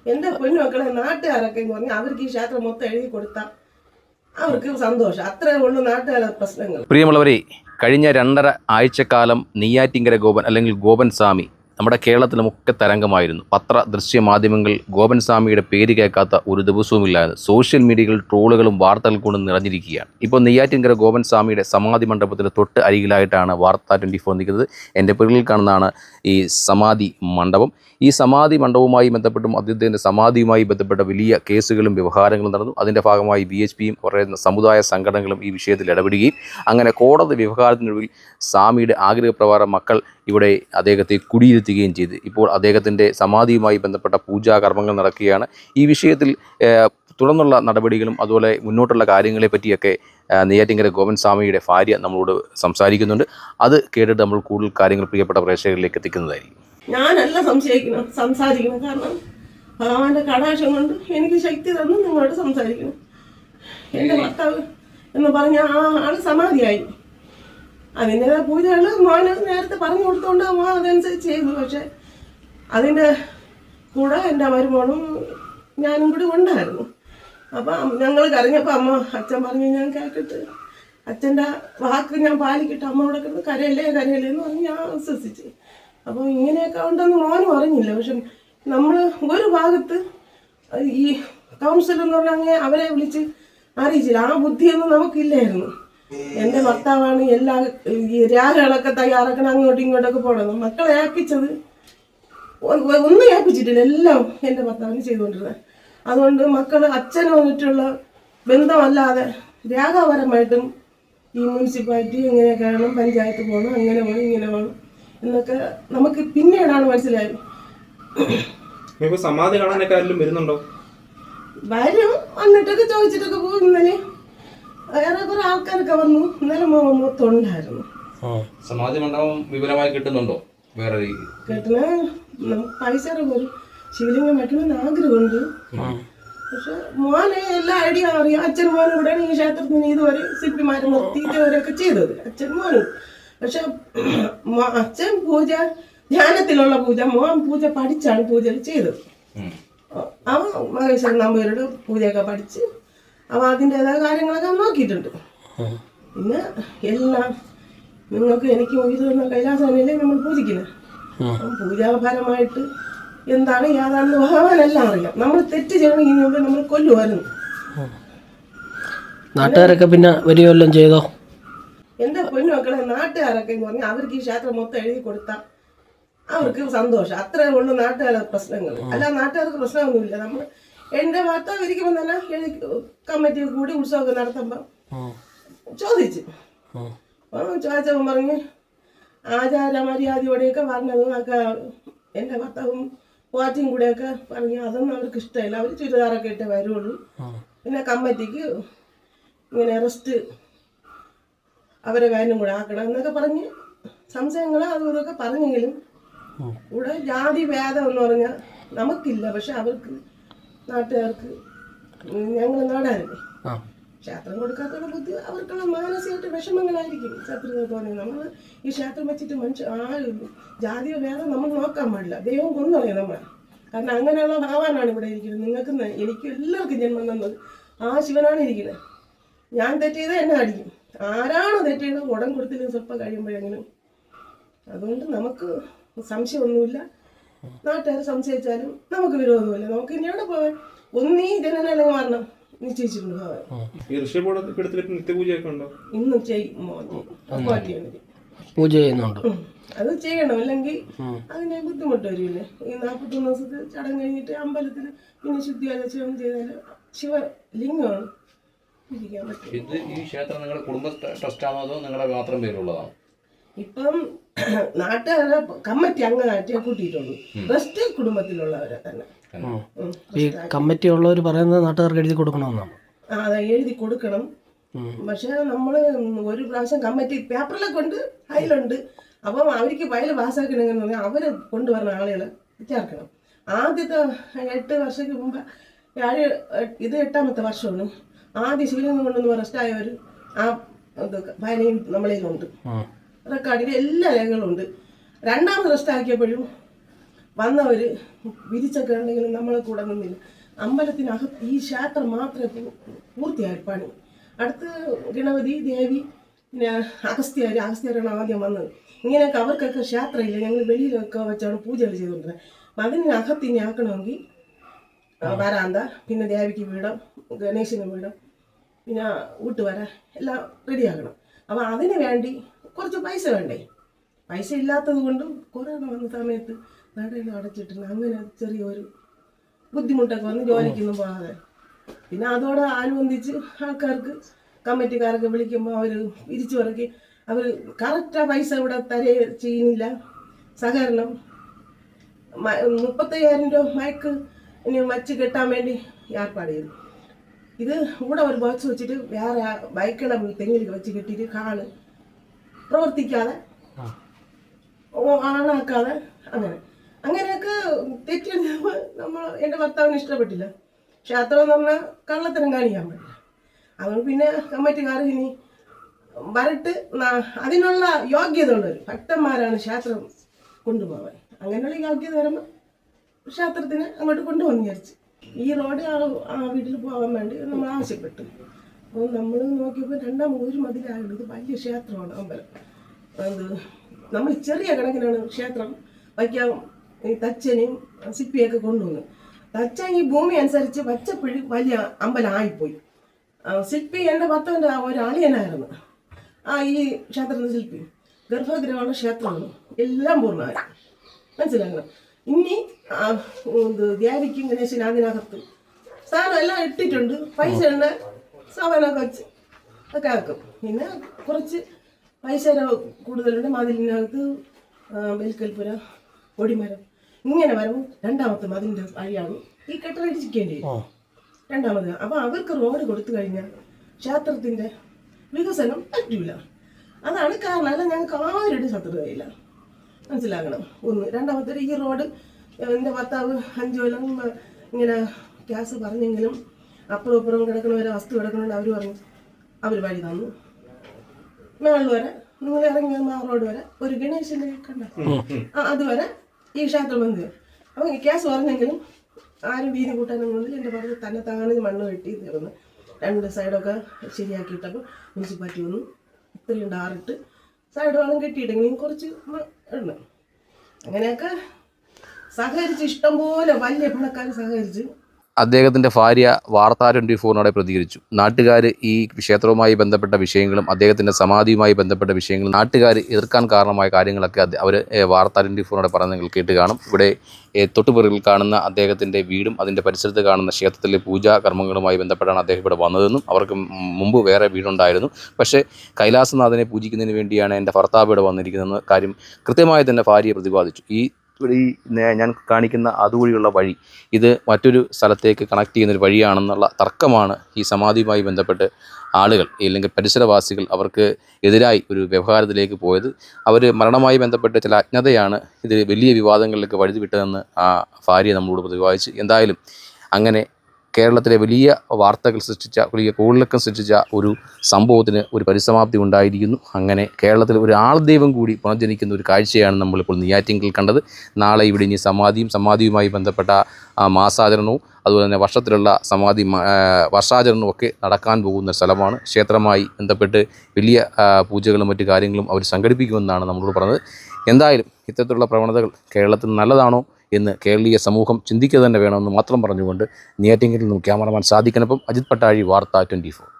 എൻ്റെ പൊന്നുമക്കളെ നാട്ടുകാരൊക്കെ എന്ന് പറഞ്ഞാൽ അവർക്ക് ഈ ക്ഷേത്രം മൊത്തം എഴുതി കൊടുത്താൽ അവർക്ക് സന്തോഷം. അത്രേ ഉള്ളൂ നാട്ടുകാരുടെ പ്രശ്നങ്ങൾ. പ്രിയമുള്ളവരെ, കഴിഞ്ഞ 2.5 ആഴ്ചക്കാലം നെയ്യാറ്റിൻകര ഗോപൻ അല്ലെങ്കിൽ ഗോപൻ സ്വാമി നമ്മുടെ കേരളത്തിലുമൊക്കെ തരംഗമായിരുന്നു. ദൃശ്യ മാധ്യമങ്ങൾ ഗോപൻ സ്വാമിയുടെ പേര് കേൾക്കാത്ത ഒരു ദിവസവുമില്ലായിരുന്നു. സോഷ്യൽ മീഡിയകളിൽ ട്രോളുകളും വാർത്തകൾ കൊണ്ട് നിറഞ്ഞിരിക്കുകയാണ്. ഇപ്പോൾ നെയ്യാറ്റിൻകര ഗോപൻ സ്വാമിയുടെ സമാധി മണ്ഡപത്തിന് തൊട്ട് അരികിലായിട്ടാണ് വാർത്ത 24 നിൽക്കുന്നത്. എൻ്റെ പിറകിൽ കാണുന്നതാണ് ഈ സമാധി മണ്ഡപം. ഈ സമാധി മണ്ഡപവുമായി ബന്ധപ്പെട്ടും അദ്ദേഹത്തിൻ്റെ സമാധിയുമായി ബന്ധപ്പെട്ട വലിയ കേസുകളും വ്യവഹാരങ്ങളും നടന്നു. അതിൻ്റെ ഭാഗമായി BHPയും പറയുന്ന സമുദായ സംഘടനകളും ഈ വിഷയത്തിൽ ഇടപെടുകയും അങ്ങനെ കോടതി വ്യവഹാരത്തിനൊടുവിൽ സ്വാമിയുടെ ആഗ്രഹപ്രകാരം മക്കൾ ഇവിടെ അദ്ദേഹത്തെ കുടിയിരുത്തുകയും ചെയ്തു. ഇപ്പോൾ അദ്ദേഹത്തിൻ്റെ സമാധിയുമായി ബന്ധപ്പെട്ട പൂജാകർമ്മങ്ങൾ നടക്കുകയാണ്. ഈ വിഷയത്തിൽ തുടർന്നുള്ള നടപടികളും അതുപോലെ മുന്നോട്ടുള്ള കാര്യങ്ങളെ പറ്റിയൊക്കെ നെയ്യാറ്റിൻകര ഗോപൻ സ്വാമിയുടെ ഭാര്യ നമ്മളോട് സംസാരിക്കുന്നുണ്ട്. അത് കേട്ടിട്ട് നമ്മൾ കൂടുതൽ കാര്യങ്ങൾ പ്രിയപ്പെട്ട പ്രേക്ഷകരിലേക്ക് എത്തിക്കുന്നതായിരിക്കും. ഞാനല്ല സംസാരിക്കണം. കാരണം ഭഗവാന്റെ കടാക്ഷം കൊണ്ട് എനിക്ക് ശക്തി തന്നു നിങ്ങളോട് സംസാരിക്കണം. എൻ്റെ ഭർത്താവ് എന്ന് പറഞ്ഞ ആ ആള് സമാധിയായി. അതിൻ്റെതായ പൂജകൾ മോന് നേരത്തെ പറഞ്ഞു കൊടുത്തോണ്ട് മോൻ അതനുസരിച്ച് ചെയ്തു. പക്ഷെ അതിൻ്റെ കൂടെ എൻ്റെ മരുമോളും ഞാനും കൂടി ഉണ്ടായിരുന്നു. അപ്പം ഞങ്ങൾ കരഞ്ഞപ്പോൾ അച്ഛൻ പറഞ്ഞു ഞാൻ കേട്ടിട്ട് അച്ഛൻ്റെ വാക്ക് ഞാൻ പാലിക്കിട്ട് അമ്മയോടെ കിടന്ന് കരയല്ലേ എന്ന് പറഞ്ഞ് ഞാൻ വിശ്വസിച്ച്. അപ്പോൾ ഇങ്ങനെയൊക്കെ ഉണ്ടെന്ന് മോനും അറിഞ്ഞില്ല. പക്ഷെ നമ്മൾ ഒരു ഭാഗത്ത് ഈ കൗൺസിൽ എന്ന് പറഞ്ഞാൽ അവരെ വിളിച്ച് അറിയിച്ചില്ല. ആ ബുദ്ധിയൊന്നും നമുക്കില്ലായിരുന്നു. എൻ്റെ ഭർത്താവാണ് എല്ലാ ഈ രാഗകളൊക്കെ തയ്യാറാക്കണം, അങ്ങോട്ടും ഇങ്ങോട്ടൊക്കെ പോകണം. മക്കളെ ഏൽപ്പിച്ചത് ഒന്നും ഏൽപ്പിച്ചിട്ടില്ല, എല്ലാം എൻ്റെ ഭർത്താവിന് ചെയ്തുകൊണ്ടിരുന്നത്. അതുകൊണ്ട് മക്കൾ അച്ഛനുമായിട്ടുള്ള ബന്ധമല്ലാതെ രാഗപരമായിട്ടും ഈ മുനിസിപ്പാലിറ്റി എങ്ങനെയൊക്കെ വേണം, പഞ്ചായത്ത് പോകണം, അങ്ങനെ വേണം ഇങ്ങനെ വേണം എന്നൊക്കെ നമുക്ക് പിന്നീടാണ് മനസ്സിലായത്. സമാധി കാണാനൊക്കെ ആരെങ്കിലും വരുന്നുണ്ടോ? വരും, വന്നിട്ടൊക്കെ ചോദിച്ചിട്ടൊക്കെ പോകും. ഇന്നലെ വേറെ കുറെ ആൾക്കാരൊക്കെ വന്നു. ഇന്നലെ മൊത്തം ഉണ്ടായിരുന്നു. സമാധി മണ്ഡപം വിപുലമായി കിട്ടുന്നുണ്ടോ? വേറെ കേട്ടണ പൈസയുടെ പോലും ശിവലിംഗം വെക്കണമെന്ന് ആഗ്രഹമുണ്ട്. പക്ഷെ മോനെ എല്ലാ ഐഡിയ അറിയാം. അച്ഛൻ മോനും കൂടെയാണ് ഈ ക്ഷേത്രത്തിന് ഇതുവരെ ശില്പിമാരെ നിർത്തി ഇതുവരെയൊക്കെ ചെയ്തത്, അച്ഛൻ മോനും. പക്ഷെ അച്ഛൻ പൂജ ധ്യാനത്തിലുള്ള പൂജ, മോൻ പൂജ പഠിച്ചാണ് പൂജ ചെയ്തത്. അവൻ മഹേശ്വരൻ നമ്പൂതിരിയുടെ പൂജയൊക്കെ പഠിച്ച് അവൻ അതിൻ്റെതായ കാര്യങ്ങളൊക്കെ നോക്കിയിട്ടുണ്ട്. പിന്നെ എല്ലാം നിങ്ങൾക്ക് എനിക്ക് ഇത് തന്ന കൈലാസനല്ലേ നമ്മൾ പൂജിക്കുന്നത്. പൂജാപരമായിട്ട് എന്താണ് യാതാണെന്ന് ഭഗവാനെല്ലാം അറിയാം. നമ്മൾ തെറ്റ് ചെയ്യണമെങ്കിൽ നമ്മൾ കൊല്ലുമായിരുന്നു. നാട്ടുകാരൊക്കെ പിന്നെ വരികയെല്ലാം ചെയ്തോ? എൻ്റെ പൊന്നുമക്കളെ നാട്ടുകാരൊക്കെ എന്ന് പറഞ്ഞാൽ അവർക്ക് ഈ ക്ഷേത്രം മൊത്തം എഴുതി കൊടുത്താൽ അവർക്ക് സന്തോഷം. അത്രേ ഉള്ളൂ നാട്ടുകാരുടെ പ്രശ്നങ്ങൾ. അല്ല നാട്ടുകാർക്ക് പ്രശ്നമൊന്നുമില്ല. നമ്മൾ എൻ്റെ ഭർത്താവ് ഇരിക്കുമ്പോൾ തന്നെ എഴുതി കമ്മിറ്റി കൂടി ഉത്സവമൊക്കെ നടത്തുമ്പോൾ ചോദിച്ചു. ചോദിച്ചവൻ പറഞ്ഞ് ആചാര മര്യാദയോടെയൊക്കെ പറഞ്ഞതും ഒക്കെ എൻ്റെ ഭർത്താവും പോറ്റിയും കൂടെയൊക്കെ പറഞ്ഞു അതൊന്നും അവർക്ക് ഇഷ്ടമില്ല. അവർ ചുരിദാറൊക്കെ ഇട്ടേ വരുള്ളൂ. പിന്നെ കമ്മിറ്റിക്ക് ഇങ്ങനെ റെസ്റ്റ് അവരെ കാര്യം കൂടെ ആക്കണം എന്നൊക്കെ പറഞ്ഞ് സംശയങ്ങൾ അതും ഇതൊക്കെ പറഞ്ഞെങ്കിലും ഇവിടെ ജാതി ഭേദം എന്ന് പറഞ്ഞാൽ നമുക്കില്ല. പക്ഷെ അവർക്ക് നാട്ടുകാർക്ക് ഞങ്ങൾ നാടാനല്ലേ ക്ഷേത്രം കൊടുക്കാത്തുള്ള ബുദ്ധി അവർക്കുള്ള മാനസികമായിട്ട് വിഷമങ്ങളായിരിക്കും. ശത്രുത തോന്നി നമ്മൾ ഈ ക്ഷേത്രം വെച്ചിട്ട് ജാതിയോ ഭേദം നമ്മൾ നോക്കാൻ പാടില്ല. ദൈവം കൊന്നുകളയും നമ്മളെ. കാരണം അങ്ങനെയുള്ള ഭഗവാനാണ് ഇവിടെ ഇരിക്കുന്നത്. നിങ്ങൾക്ക് എനിക്ക് എല്ലാവർക്കും ജന്മം തന്നത് ആ ശിവനാണ് ഇരിക്കുന്നത്. ഞാൻ തെറ്റ് ചെയ്താൽ എന്നെ അടിക്കും. ആരാണ് തെറ്റ് ചെയ്തത് ഉടൻ കൊടുത്തില്ലെങ്കിൽ സ്വല്പം കഴിയുമ്പോഴെങ്കിലും. അതുകൊണ്ട് നമുക്ക് സംശയമൊന്നുമില്ല. നാട്ടുകാർ സംശയിച്ചാലും നമുക്ക് വിരോധമില്ല. നമുക്ക് ഇനി എവിടെ പോകാൻ ഒന്നീ ജനനല്ലെങ്കിൽ മരണം നിശ്ചയിച്ചിട്ടുണ്ട് ഭഗവാൻ. ഇന്നും പൂജ ചെയ്യുന്നുണ്ട്. അത് ചെയ്യണം, അല്ലെങ്കിൽ അതിന് ബുദ്ധിമുട്ട് വരില്ലേ. ഈ 41 ദിവസത്തെ ചടങ്ങ് കഴിഞ്ഞിട്ട് അമ്പലത്തിൽ പിന്നെ ശുദ്ധിയാചരണം ചെയ്താൽ ശിവലിംഗമാണ് ഇരിക്കാൻ പറ്റും. ഇത് ഈ ക്ഷേത്രം നിങ്ങളുടെ കുടുംബ ട്രസ്റ്റാണോ അതോ നിങ്ങളുടെ മാത്രം പേരുള്ളതാണോ? ഇപ്പം നാട്ടുകാരെ കമ്മിറ്റി അംഗമായിട്ടേ കൂട്ടിയിട്ടുള്ളൂ. ട്രസ്റ്റ് കുടുംബത്തിലുള്ളവരെ തന്നെ. ഈ കമ്മിറ്റി ഉള്ളവർ പറയുന്നത് നാട്ടുകാർക്ക് എഴുതി കൊടുക്കണമെന്നാണ്. അതെ, എഴുതി കൊടുക്കണം. പക്ഷെ നമ്മൾ ഒരു പ്രാവശ്യം കമ്മിറ്റി പേപ്പറിലൊക്കെ ഉണ്ട്, അതിലുണ്ട്. അപ്പം അവർക്ക് ഫയൽ പാസ്സാക്കണമെന്ന് പറഞ്ഞാൽ അവർ കൊണ്ടുവരുന്ന ആളുകളെ ചേർക്കണം. ആദ്യത്തെ 8 വർഷത്തിന് മുമ്പ് ഇത് 8ാമത്തെ വർഷമാണ്. ആദ്യ ശിവലിംഗം കൊണ്ടുവന്ന് അറസ്റ്റായവർ ആ ഫയലും നമ്മളതിലുണ്ട്. റെക്കോർഡിൽ എല്ലാ രേഖകളും ഉണ്ട്. 2ാമത് അറസ്റ്റ് ആക്കിയപ്പോഴും വന്നവർ വിരിച്ചൊക്കെ ഉണ്ടെങ്കിലും നമ്മളെ കൂടെ നിന്നില്ല. അമ്പലത്തിനകത്ത് ഈ ക്ഷേത്രം മാത്രമേ പൂർത്തിയായി പണി. അടുത്ത് ഗണപതി, ദേവി, പിന്നെ അഗസ്ത്യരാണ് ആദ്യം വന്നത്. ഇങ്ങനെയൊക്കെ അവർക്കൊക്കെ ക്ഷേത്രമില്ല, ഞങ്ങൾ വെളിയിലൊക്കെ വെച്ചാണ് പൂജകൾ ചെയ്തുകൊണ്ടിരുന്നത്. അപ്പം അതിനകത്ത് ഇനി ആക്കണമെങ്കിൽ വരാന്ത, പിന്നെ ദേവിക്ക് വീടം, ഗണേശന് വീടം, പിന്നെ വീട്ടുവര എല്ലാം റെഡിയാക്കണം. അപ്പം അതിന് വേണ്ടി കുറച്ച് പൈസ വേണ്ടേ? പൈസ ഇല്ലാത്തത് കൊണ്ട് കൊറോണ വന്ന സമയത്ത് നടയെല്ലാം അടച്ചിട്ടുണ്ട്. അങ്ങനെ ചെറിയൊരു ബുദ്ധിമുട്ടൊക്കെ വന്ന് ജോലിക്കൊന്നും പോകാതെ. പിന്നെ അതോടെ അനുബന്ധിച്ച് ആൾക്കാർക്ക് കമ്മിറ്റിക്കാരൊക്കെ വിളിക്കുമ്പോൾ അവർ പിരിച്ചു പറക്കി അവർ കറക്റ്റാ പൈസ ഇവിടെ ചെയ്യുന്നില്ല. സഹകരണം 35,000 രൂപ മയക്ക് ഇനി വച്ച് കെട്ടാൻ വേണ്ടി ഏർപ്പാട് ചെയ്തു. ഇത് ഇവിടെ ഒരു ബോക്സ് വെച്ചിട്ട് വേറെ ബൈക്കുകളെ തെങ്ങിൽ വെച്ച് കെട്ടിയിട്ട് കാള് പ്രവർത്തിക്കാതെ ആണാക്കാതെ അങ്ങനെയൊക്കെ തെറ്റിയെടുത്തപ്പോൾ എൻ്റെ ഭർത്താവിന് ഇഷ്ടപ്പെട്ടില്ല. ക്ഷേത്രം എന്ന് പറഞ്ഞാൽ കള്ളത്തരം കാണിക്കാൻ പറ്റില്ല. അതുകൊണ്ട് പിന്നെ കമ്മിറ്റിക്കാർ ഇനി വരട്ട് അതിനുള്ള യോഗ്യത ഉള്ളവർ ഭക്തന്മാരാണ് ക്ഷേത്രം കൊണ്ടുപോകാൻ. അങ്ങനെയുള്ള യോഗ്യത വരുമ്പോൾ ക്ഷേത്രത്തിന് അങ്ങോട്ട് കൊണ്ടുപോകാൻ വിചാരിച്ചു. ഈ റോഡ് ആ വീട്ടിൽ പോകാൻ വേണ്ടി നമ്മൾ ആവശ്യപ്പെട്ടു. അപ്പോൾ നമ്മൾ നോക്കിയപ്പോൾ ഒരു മതിലായുള്ളൂ. ഇത് വലിയ ക്ഷേത്രമാണ് അമ്പലം. അത് നമ്മൾ ചെറിയ കണക്കിനാണ് ക്ഷേത്രം വയ്ക്കാൻ ഈ തച്ചനെയും സിപ്പിയൊക്കെ കൊണ്ടുവന്നു. തച്ചൻ ഈ ഭൂമി അനുസരിച്ച് വച്ചപ്പോഴും വലിയ അമ്പലം ആയിപ്പോയി. ശില്പി എൻ്റെ ഭർത്താവിൻ്റെ ഒരു അളിയനായിരുന്നു ഈ ക്ഷേത്രത്തിൻ്റെ ശില്പി. ഗർഭഗൃഹമാണ് ക്ഷേത്രമാണ് എല്ലാം പൂർണ്ണമായി. മനസ്സിലാക്കണം. ഇനി ദേവിക്കും ഗണേശന് അതിനകത്ത് സാധനം എല്ലാം ഇട്ടിട്ടുണ്ട്. പൈസ എണ്ണ സാധനമൊക്കെ വെച്ച് ഒക്കെ ആക്കും. പിന്നെ കുറച്ച് പൈസ കൂടുതലുണ്ട്. മതിലിനകത്ത് ബെൽക്കൽപ്പുര, കൊടിമരം ഇങ്ങനെ വരുമ്പോൾ രണ്ടാമത്തെ മതിലിൻ്റെ വഴിയാണ് ഈ കെട്ടിടടിച്ചിരിക്കേണ്ടി വരും. രണ്ടാമത് അപ്പോൾ അവർക്ക് റോഡ് കൊടുത്തു കഴിഞ്ഞാൽ ക്ഷേത്രത്തിൻ്റെ വികസനം പറ്റൂല. അതാണ് കാരണം. അല്ല ഞങ്ങൾക്ക് ആരുടെ ശത്രുതയില്ല. മനസ്സിലാക്കണം. ഒന്ന്. രണ്ടാമത്തെ ഈ റോഡ് എൻ്റെ ഭർത്താവ് 5 കൊല്ലം ഇങ്ങനെ ഗ്യാസ് പറഞ്ഞെങ്കിലും അപ്പുറം ഇപ്പുറം കിടക്കണവരെ വസ്തു കിടക്കണവരെ അവർ പറഞ്ഞു അവർ വഴി തന്നു. മേളിൽ വരെ നിങ്ങൾ ഇറങ്ങി ആ റോഡ് വരെ ഒരു ഗണേശൻ്റെ കണ്ട അതുവരെ ഈ ക്ഷേത്രം ബന്ധു. അപ്പം ഗ്യാസ് പറഞ്ഞെങ്കിലും ആരും വീതി കൂട്ടാനൊന്നും എൻ്റെ പറഞ്ഞ് തന്നെ താങ്ങാണ് മണ്ണ് കെട്ടി തീർന്ന് 2 സൈഡൊക്കെ ശരിയാക്കിയിട്ടപ്പോൾ മുനിസിപ്പാലിറ്റി വന്നു. ഇത്രയും ഡാറിട്ട് സൈഡ് വേണം കെട്ടിയിട്ടെങ്കിലും കുറച്ച് ഉണ്ട്. അങ്ങനെയൊക്കെ സഹകരിച്ച് ഇഷ്ടംപോലെ വലിയ പണക്കാർ സഹകരിച്ച്. അദ്ദേഹത്തിൻ്റെ ഭാര്യ വാർത്താ 24 പ്രതികരിച്ചു. നാട്ടുകാർ ഈ ക്ഷേത്രവുമായി ബന്ധപ്പെട്ട വിഷയങ്ങളും അദ്ദേഹത്തിൻ്റെ സമാധിയുമായി ബന്ധപ്പെട്ട വിഷയങ്ങളും നാട്ടുകാർ എതിർക്കാൻ കാരണമായ കാര്യങ്ങളൊക്കെ അവർ വാർത്താ 24 പറഞ്ഞ് നിങ്ങൾ കേട്ട് കാണും. ഇവിടെ തൊട്ടുപിറകിൽ കാണുന്ന അദ്ദേഹത്തിൻ്റെ വീടും അതിൻ്റെ പരിസരത്ത് കാണുന്ന ക്ഷേത്രത്തിലെ പൂജാ കർമ്മങ്ങളുമായി ബന്ധപ്പെട്ടാണ് അദ്ദേഹം ഇവിടെ വന്നതെന്നും അവർക്ക് മുമ്പ് വേറെ വീടുണ്ടായിരുന്നു. പക്ഷേ കൈലാസനാഥനെ പൂജിക്കുന്നതിന് വേണ്ടിയാണ് എൻ്റെ ഭർത്താവ് ഇവിടെ വന്നിരിക്കുന്നതെന്ന് കാര്യം കൃത്യമായി തന്നെ ഭാര്യ പ്രതിപാദിച്ചു. ഈ ഞാൻ കാണിക്കുന്ന അതുവഴിയുള്ള വഴി ഇത് മറ്റൊരു സ്ഥലത്തേക്ക് കണക്ട് ചെയ്യുന്നൊരു വഴിയാണെന്നുള്ള തർക്കമാണ് ഈ സമാധിയുമായി ബന്ധപ്പെട്ട് ആളുകൾ അല്ലെങ്കിൽ പരിസരവാസികൾ അവർക്ക് എതിരായി ഒരു വ്യവഹാരത്തിലേക്ക് പോയത്. അവർ മരണവുമായി ബന്ധപ്പെട്ട് ചില അജ്ഞതയാണ് ഇത് വലിയ വിവാദങ്ങളിലേക്ക് വഴുതി വിട്ടതെന്ന് ആ ഭാര്യ നമ്മളോട് പ്രതിപാദിച്ചു. എന്തായാലും അങ്ങനെ കേരളത്തിലെ വലിയ വാർത്തകൾ സൃഷ്ടിച്ച വലിയ കോളിളക്കം സൃഷ്ടിച്ച ഒരു സംഭവത്തിന് ഒരു പരിസമാപ്തി ഉണ്ടായിരിക്കുന്നു. അങ്ങനെ കേരളത്തിൽ ഒരു ആൾദൈവം കൂടി പുനർജനിക്കുന്ന ഒരു കാഴ്ചയാണ് നമ്മളിപ്പോൾ നെയ്യാറ്റിൻകരയിൽ കണ്ടത്. നാളെ ഇവിടെ ഇനി സമാധിയുമായി ബന്ധപ്പെട്ട മാസാചരണവും അതുപോലെ തന്നെ വർഷത്തിലുള്ള വർഷാചരണവും ഒക്കെ നടക്കാൻ പോകുന്ന സ്ഥലമാണ്. ക്ഷേത്രമായി ബന്ധപ്പെട്ട് വലിയ പൂജകളും മറ്റു കാര്യങ്ങളും അവർ സംഘടിപ്പിക്കുമെന്നാണ് നമ്മളോട് പറഞ്ഞത്. എന്തായാലും ഇത്തരത്തിലുള്ള പ്രവണതകൾ കേരളത്തിൽ നല്ലതാണോ എന്ന് കേരളീയ സമൂഹം ചിന്തിക്കുക തന്നെ വേണമെന്ന് മാത്രം പറഞ്ഞുകൊണ്ട് നെയ്യാറ്റിൻകരയിൽ നിന്നും ക്യാമറമാൻ സാദിഖിനൊപ്പം അജിത് പട്ടാഴി, വാർത്ത 24.